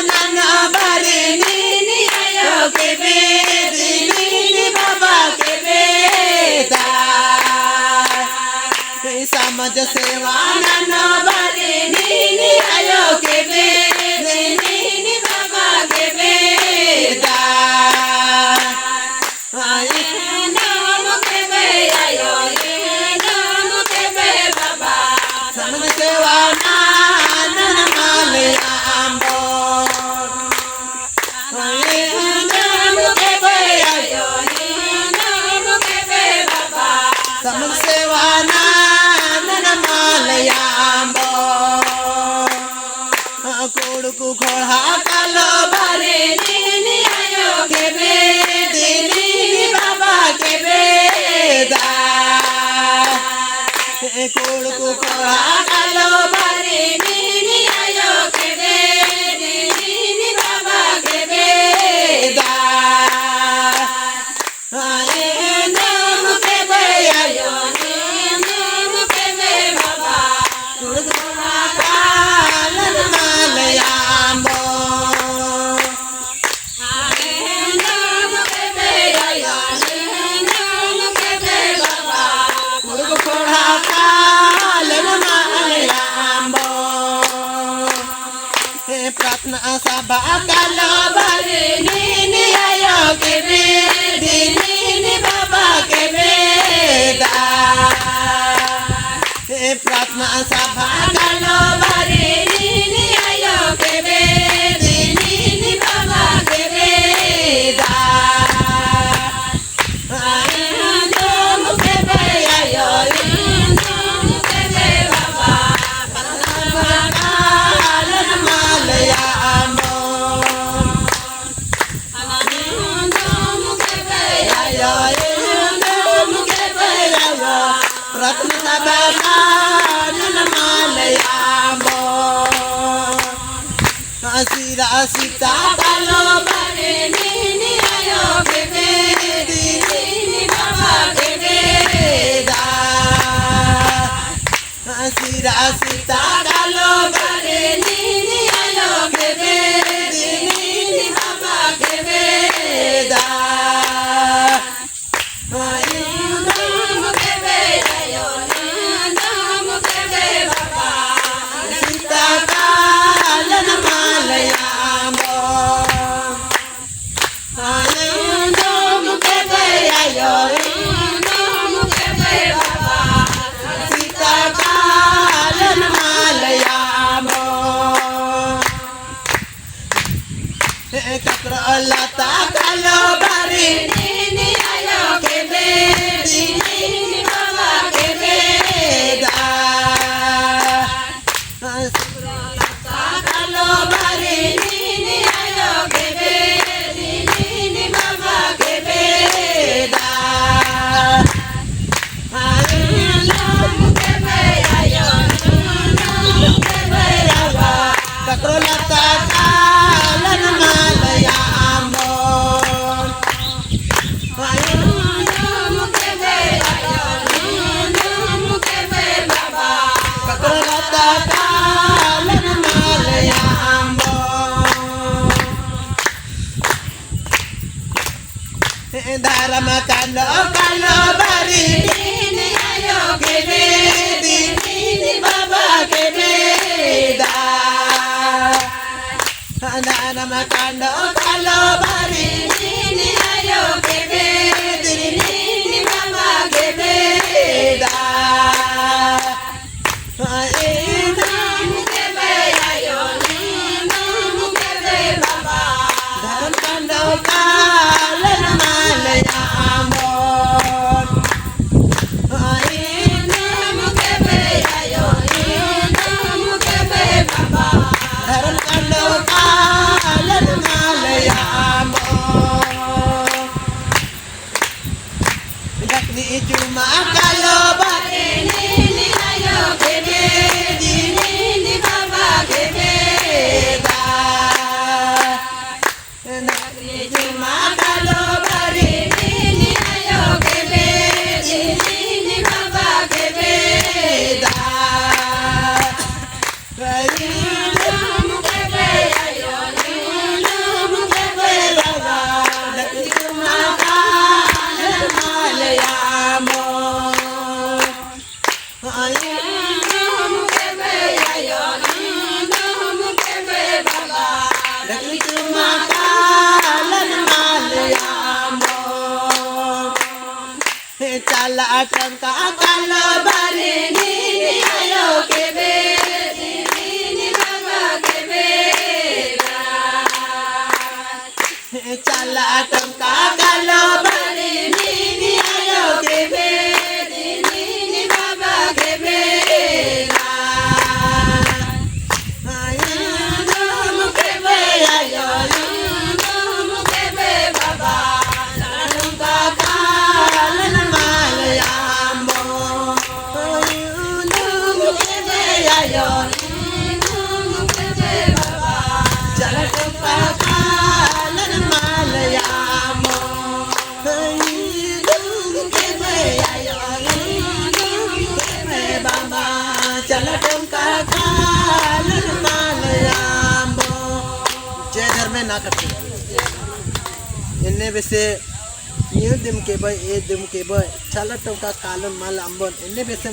nana bari nini ayo kebe nini baba kebe da samaj sewa nana bari nini ayo kebe nini baba kebe da nam kebe ayo nam kebe baba samaj sewa nana malaya ambo nam kebe ayo nam kebe baba samaj sewa nana malaya ambo koduku khora kalo bare nini ayo kebe nini baba kebe da koduku khora kalo bare nini ayo kebe nini baba kebe da nam kebe ayo nam kebe baba koduku khora kalo malaya ambo nam kebe ayo nam kebe baba koduku khora kalo malaya ambo pratna sabha kalo bare nini ayo kebe nini baba kebe da pratna sabha kalo bare nini ayo kebe nini baba kebe da nam kebe ayo nam kebe baba kalo malaya ambo nam kebe ayo nam kebe ayo pratna sabha kalo malaya ambo asira sita kalo bare nini ayo kebe nini baba kebe da asira sita kalo bare nini ayo kebe nini baba kebe da nam kebe ayo nam kebe baba sita kalo malaya ambo nam kebe ayo nam kebe baba sita kalo malaya ambo kakro lata kalo bare nini ayo kebe nini baba kebe da kalo bare nini ayo kebe nini baba kebe da nam kebe ayo nam kebe baba kakro lata kalo malaya ambo nam kebe ayo nam kebe baba kakro lata kalo malaya ambo dharam kalo kalo bari nini ayo kebe nini baba kebe da dharam kalo kalo bari nini ayo kebe nini baba kebe da nam kebe ayo nam kebe baba dharam kalo kalo malaya ambo nam kebe ayo nam kebe baba dharam kalo kalo malaya ambo dakni cuma kalo bare nini ayo kebe चला टंका कालो बारे नी आयो के बे नी बाबा के बेरा चला टंका कालो बारे नी आयो के बे नी बाबा के बेरा आयो नाम के बे आयो नाम के बे बाबा टंका कालन मालयामो आयो नाम के बे आयो नाम के बे बाबा चला टंका कालन मालयामो आयो नाम के बे आयो नाम के बे बाबा चला टंका कालन मालयामो जय धर्म ना करते इन्ने बेसे ये दिम के भाई चला टंका कालन माल अंबन इन्ने बेसे